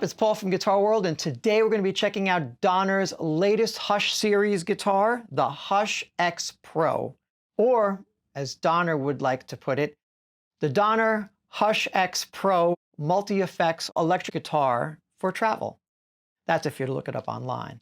up? It's Paul from Guitar World, and today we're going to be checking out Donner's latest Hush series guitar, the Hush X Pro, or as Donner would like to put it, the Donner Hush X Pro multi-effects electric guitar for travel. That's if you're to look it up online.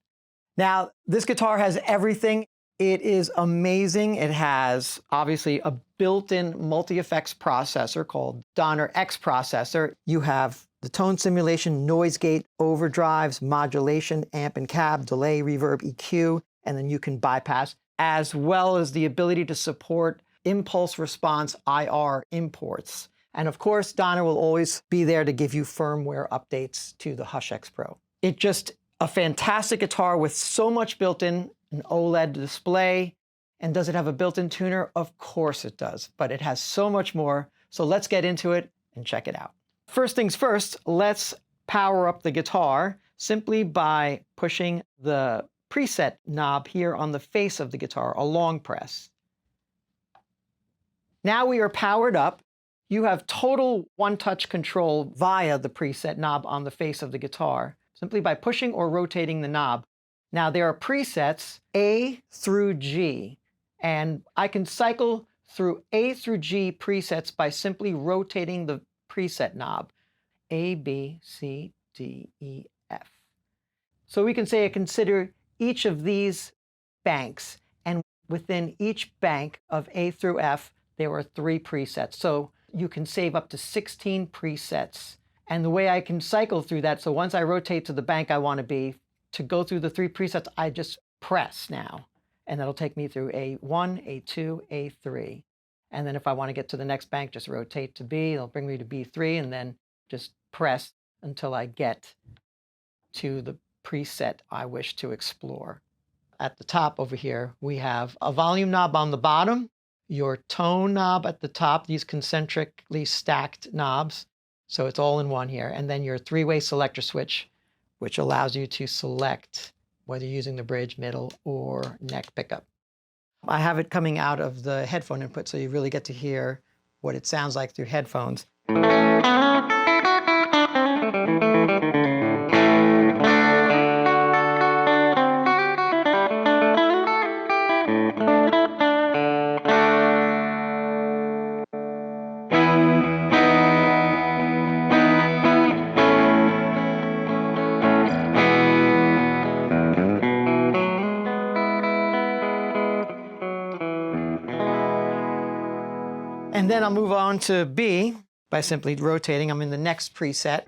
Now, this guitar has everything. It is amazing. It has obviously a built-in multi-effects processor called Donner X Processor. You have the tone simulation, noise gate, overdrives, modulation, amp and cab, delay, reverb, EQ, and then you can bypass, as well as the ability to support impulse response IR imports. And of course, Donner will always be there to give you firmware updates to the Hush X Pro. It's just a fantastic guitar with so much built in, an OLED display. And does it have a built-in tuner? Of course it does, but it has so much more. So let's get into it and check it out. First things first, let's power up the guitar simply by pushing the preset knob here on the face of the guitar, a long press. Now we are powered up. You have total one-touch control via the preset knob on the face of the guitar, simply by pushing or rotating the knob. Now there are presets A through G, and I can cycle through A through G presets by simply rotating the preset knob, A, B, C, D, E, F. So we can say I consider each of these banks, and within each bank of A through F, there are 3 presets. So you can save up to 16 presets. And the way I can cycle through that, so once I rotate to the bank I want to be, to go through the 3 presets, I just press now. And that'll take me through A1, A2, A3. And then if I want to get to the next bank, just rotate to B. It'll bring me to B3, and then just press until I get to the preset I wish to explore. At the top over here, we have a volume knob on the bottom, your tone knob at the top, these concentrically stacked knobs. So it's all in one here. And then your 3-way selector switch, which allows you to select whether you're using the bridge, middle, or neck pickup. I have it coming out of the headphone input, so you really get to hear what it sounds like through headphones. And then I'll move on to B by simply rotating. I'm in the next preset.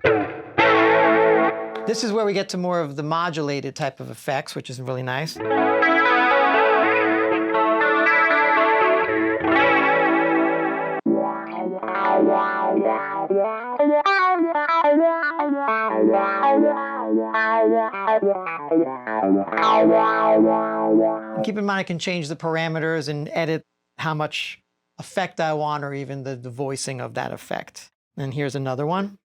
This is where we get to more of the modulated type of effects, which is really nice. And keep in mind I can change the parameters and edit how much effect I want, or even the voicing of that effect. And here's another one.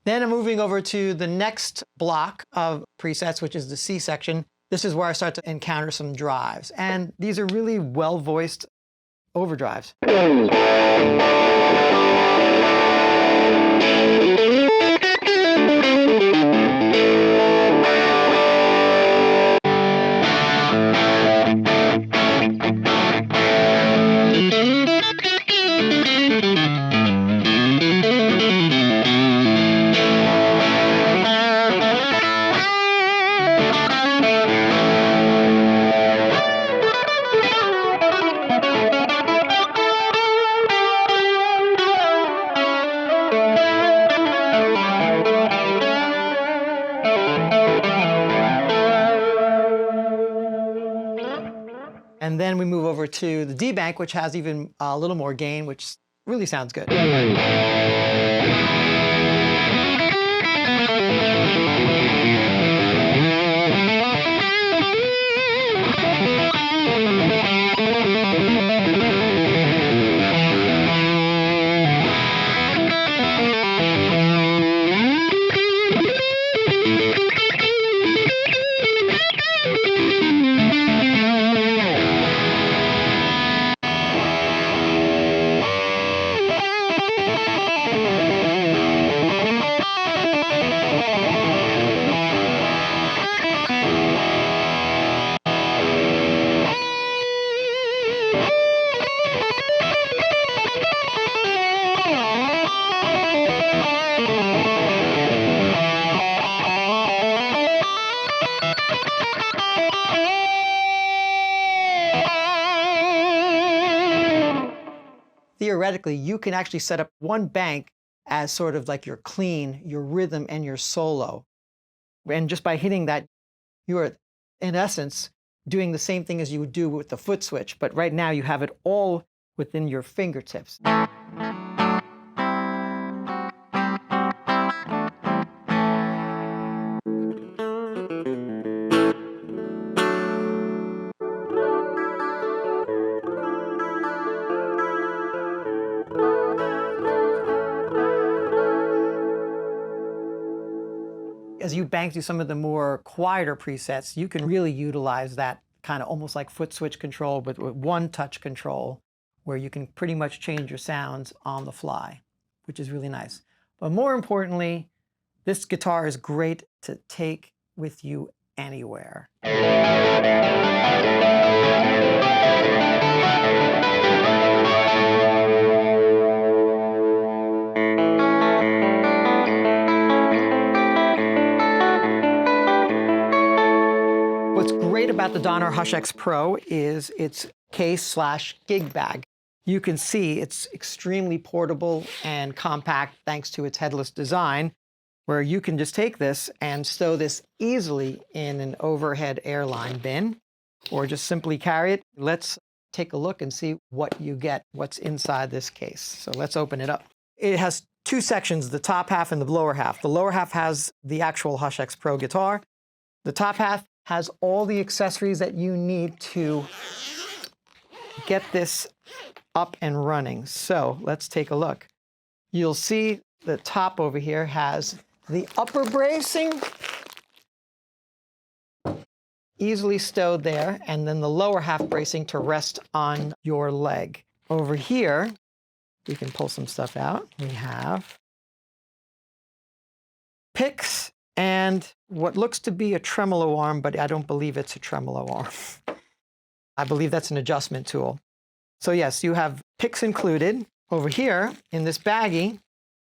Then I'm moving over to the next block of presets, which is the C section. This is where I start to encounter some drives. And these are really well-voiced overdrives. And then we move over to the D bank, which has even a little more gain, which really sounds good. theoretically, you can actually set up one bank as sort of like your clean, your rhythm, and your solo. And just by hitting that, you are, in essence, doing the same thing as you would do with the foot switch. But right now, you have it all within your fingertips. As you bank through some of the more quieter presets, you can really utilize that kind of almost like foot switch control, but with one touch control, where you can pretty much change your sounds on the fly, which is really nice. But more importantly, this guitar is great to take with you anywhere. What's great about the Donner Hush X Pro is its case/gig bag. You can see it's extremely portable and compact thanks to its headless design, where you can just take this and stow this easily in an overhead airline bin, or just simply carry it. Let's take a look and see what you get, what's inside this case. So let's open it up. It has two sections, the top half and the lower half. The lower half has the actual Hush X Pro guitar. The top half has all the accessories that you need to get this up and running. So let's take a look. You'll see the top over here has the upper bracing, easily stowed there, and then the lower half bracing to rest on your leg. Over here, we can pull some stuff out. We have picks and what looks to be a tremolo arm, but I don't believe it's a tremolo arm. I believe that's an adjustment tool. So yes, you have picks included. Over here in this baggie,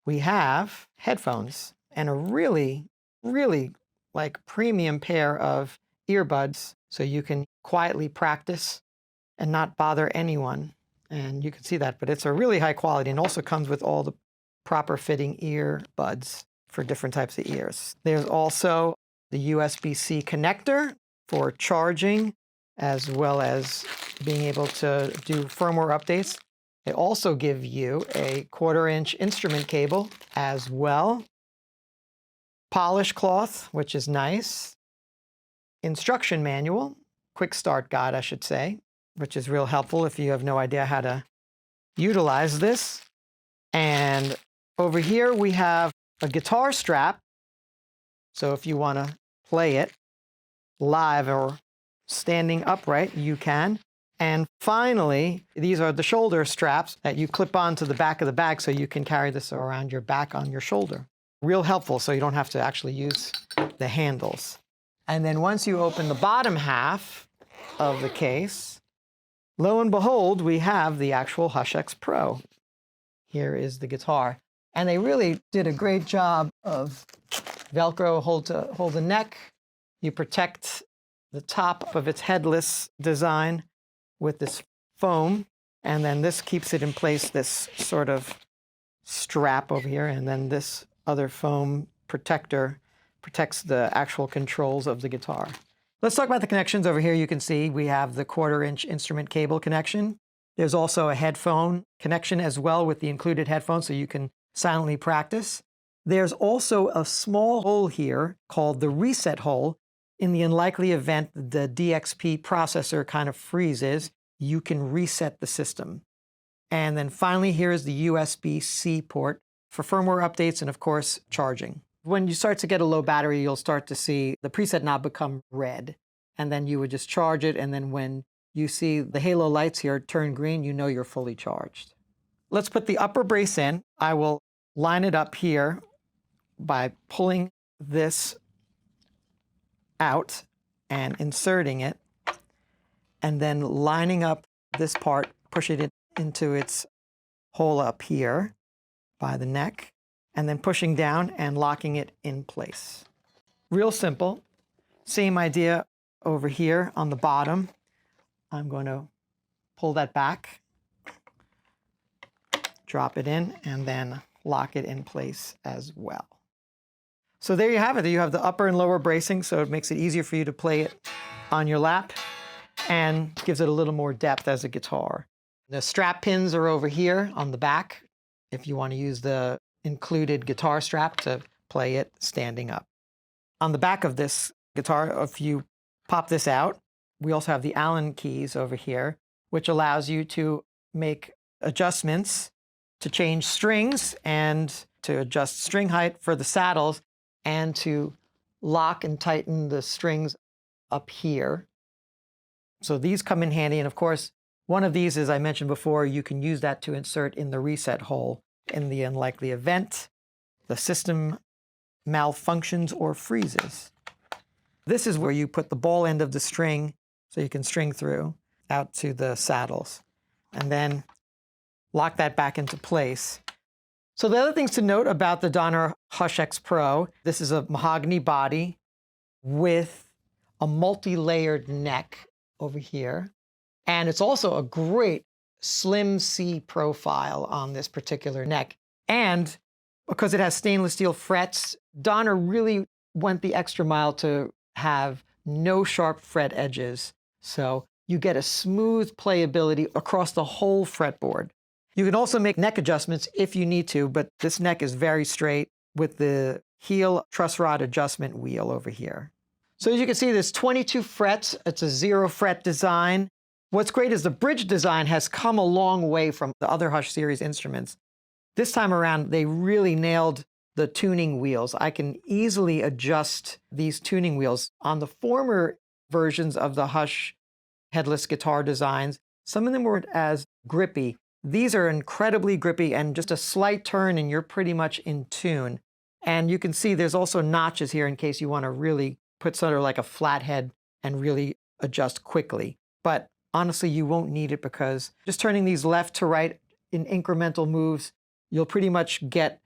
we have headphones and a really, really like premium pair of earbuds, so you can quietly practice and not bother anyone. And you can see that, but it's a really high quality and also comes with all the proper fitting earbuds for different types of ears. There's also the USB-C connector for charging, as well as being able to do firmware updates. They also give you a 1/4-inch instrument cable as well. Polish cloth, which is nice. Instruction manual, quick start guide, I should say, which is real helpful if you have no idea how to utilize this. And over here we have a guitar strap. So if you want to play it live or standing upright, you can. And finally, these are the shoulder straps that you clip onto the back of the bag so you can carry this around your back on your shoulder. Real helpful, so you don't have to actually use the handles. And then once you open the bottom half of the case, lo and behold, we have the actual Hush X Pro. Here is the guitar. And they really did a great job of Velcro hold the neck. You protect the top of its headless design with this foam. And then this keeps it in place, this sort of strap over here. And then this other foam protector protects the actual controls of the guitar. Let's talk about the connections. Over here you can see we have the 1/4-inch instrument cable connection. There's also a headphone connection as well with the included headphones, so you can silently practice. There's also a small hole here called the reset hole. In the unlikely event the DXP processor kind of freezes, you can reset the system. And then finally, here's the USB-C port for firmware updates and, of course, charging. When you start to get a low battery, you'll start to see the preset knob become red. And then you would just charge it. And then when you see the halo lights here turn green, you know you're fully charged. Let's put the upper brace in. I will line it up here by pulling this out and inserting it, and then lining up this part, pushing it into its hole up here by the neck, and then pushing down and locking it in place. Real simple. Same idea over here on the bottom. I'm going to pull that back drop it in, and then lock it in place as well. So there you have it. You have the upper and lower bracing, so it makes it easier for you to play it on your lap and gives it a little more depth as a guitar. The strap pins are over here on the back if you want to use the included guitar strap to play it standing up. On the back of this guitar, if you pop this out, we also have the Allen keys over here, which allows you to make adjustments to change strings and to adjust string height for the saddles and to lock and tighten the strings up here. So these come in handy. And of course, one of these, as I mentioned before, you can use that to insert in the reset hole in the unlikely event the system malfunctions or freezes. This is where you put the ball end of the string so you can string through out to the saddles and then lock that back into place. So the other things to note about the Donner Hush X Pro, this is a mahogany body with a multi-layered neck over here. And it's also a great slim C profile on this particular neck. And because it has stainless steel frets, Donner really went the extra mile to have no sharp fret edges. So you get a smooth playability across the whole fretboard. You can also make neck adjustments if you need to, but this neck is very straight with the heel truss rod adjustment wheel over here. So as you can see, there's 22 frets. It's a 0 fret design. What's great is the bridge design has come a long way from the other Hush series instruments. This time around, they really nailed the tuning wheels. I can easily adjust these tuning wheels. On the former versions of the Hush headless guitar designs, some of them weren't as grippy. These are incredibly grippy, and just a slight turn and you're pretty much in tune. And you can see there's also notches here in case you want to really put sort of like a flat head and really adjust quickly. But honestly, you won't need it because just turning these left to right in incremental moves, you'll pretty much get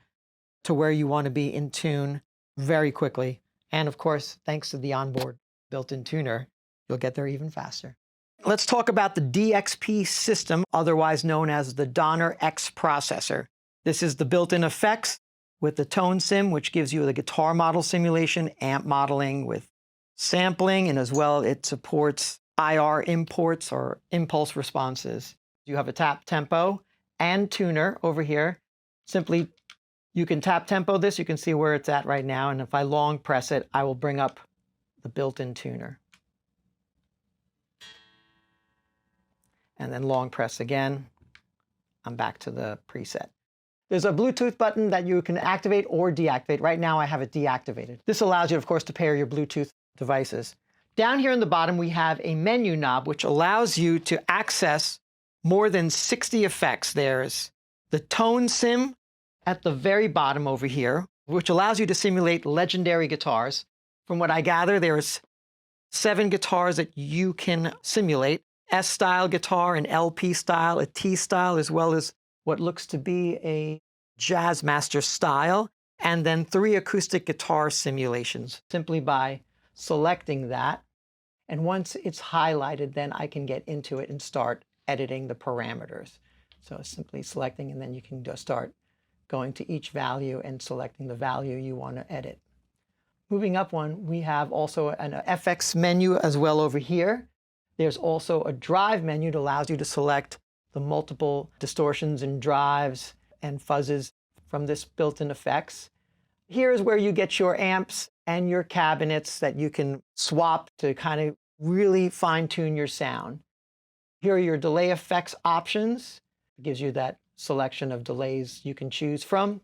to where you want to be in tune very quickly. And of course, thanks to the onboard built-in tuner, you'll get there even faster. Let's talk about the DXP system, otherwise known as the Donner X processor. This is the built-in effects with the tone sim, which gives you the guitar model simulation, amp modeling with sampling, and as well it supports IR imports or impulse responses. You have a tap tempo and tuner over here. Simply, you can tap tempo this, you can see where it's at right now, and if I long press it, I will bring up the built-in tuner. And then long press again, I'm back to the preset. There's a Bluetooth button that you can activate or deactivate. Right now I have it deactivated. This allows you, of course, to pair your Bluetooth devices. Down here in the bottom, we have a menu knob, which allows you to access more than 60 effects. There's the tone sim at the very bottom over here, which allows you to simulate legendary guitars. From what I gather, there's 7 guitars that you can simulate. S-style guitar, an LP style, a T style, as well as what looks to be a Jazzmaster style, and then 3 acoustic guitar simulations simply by selecting that. And once it's highlighted, then I can get into it and start editing the parameters. So simply selecting, and then you can just start going to each value and selecting the value you want to edit. Moving up one, we have also an FX menu as well over here. There's also a drive menu that allows you to select the multiple distortions and drives and fuzzes from this built-in effects. Here is where you get your amps and your cabinets that you can swap to kind of really fine-tune your sound. Here are your delay effects options. It gives you that selection of delays you can choose from.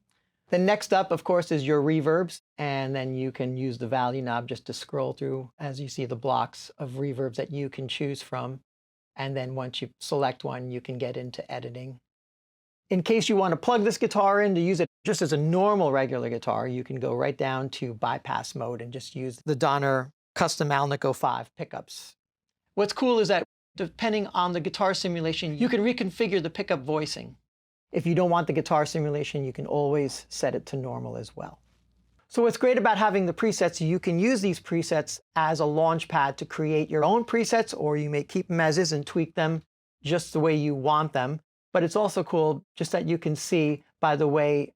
Then next up, of course, is your reverbs, and then you can use the value knob just to scroll through as you see the blocks of reverbs that you can choose from. And then once you select one, you can get into editing. In case you want to plug this guitar in to use it just as a normal regular guitar, you can go right down to bypass mode and just use the Donner custom Alnico 5 pickups. What's cool is that depending on the guitar simulation, you can reconfigure the pickup voicing. If you don't want the guitar simulation, you can always set it to normal as well. So what's great about having the presets, you can use these presets as a launch pad to create your own presets, or you may keep them as is and tweak them just the way you want them. But it's also cool just that you can see by the way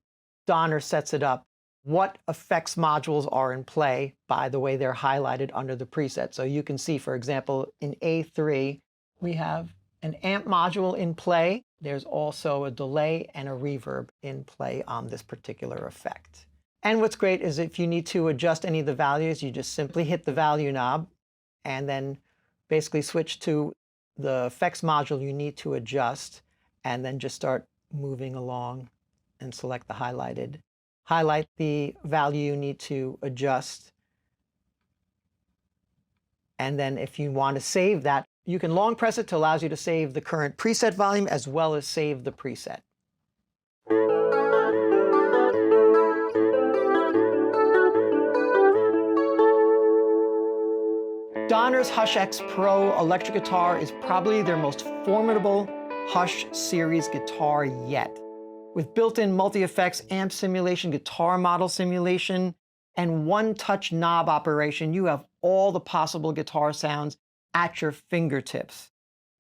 Donner sets it up what effects modules are in play by the way they're highlighted under the preset. So you can see, for example, in A3, we have an amp module in play. There's also a delay and a reverb in play on this particular effect. And what's great is if you need to adjust any of the values, you just simply hit the value knob and then basically switch to the effects module you need to adjust, and then just start moving along and select the highlighted. Highlight the value you need to adjust. And then if you want to save that, you can long press it to allow you to save the current preset volume as well as save the preset. Donner's Hush X Pro electric guitar is probably their most formidable Hush series guitar yet. With built-in multi-effects, amp simulation, guitar model simulation, and one-touch knob operation, you have all the possible guitar sounds at your fingertips.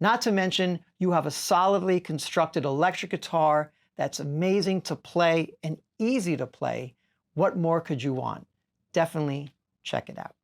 Not to mention, you have a solidly constructed electric guitar that's amazing to play and easy to play. What more could you want? Definitely check it out.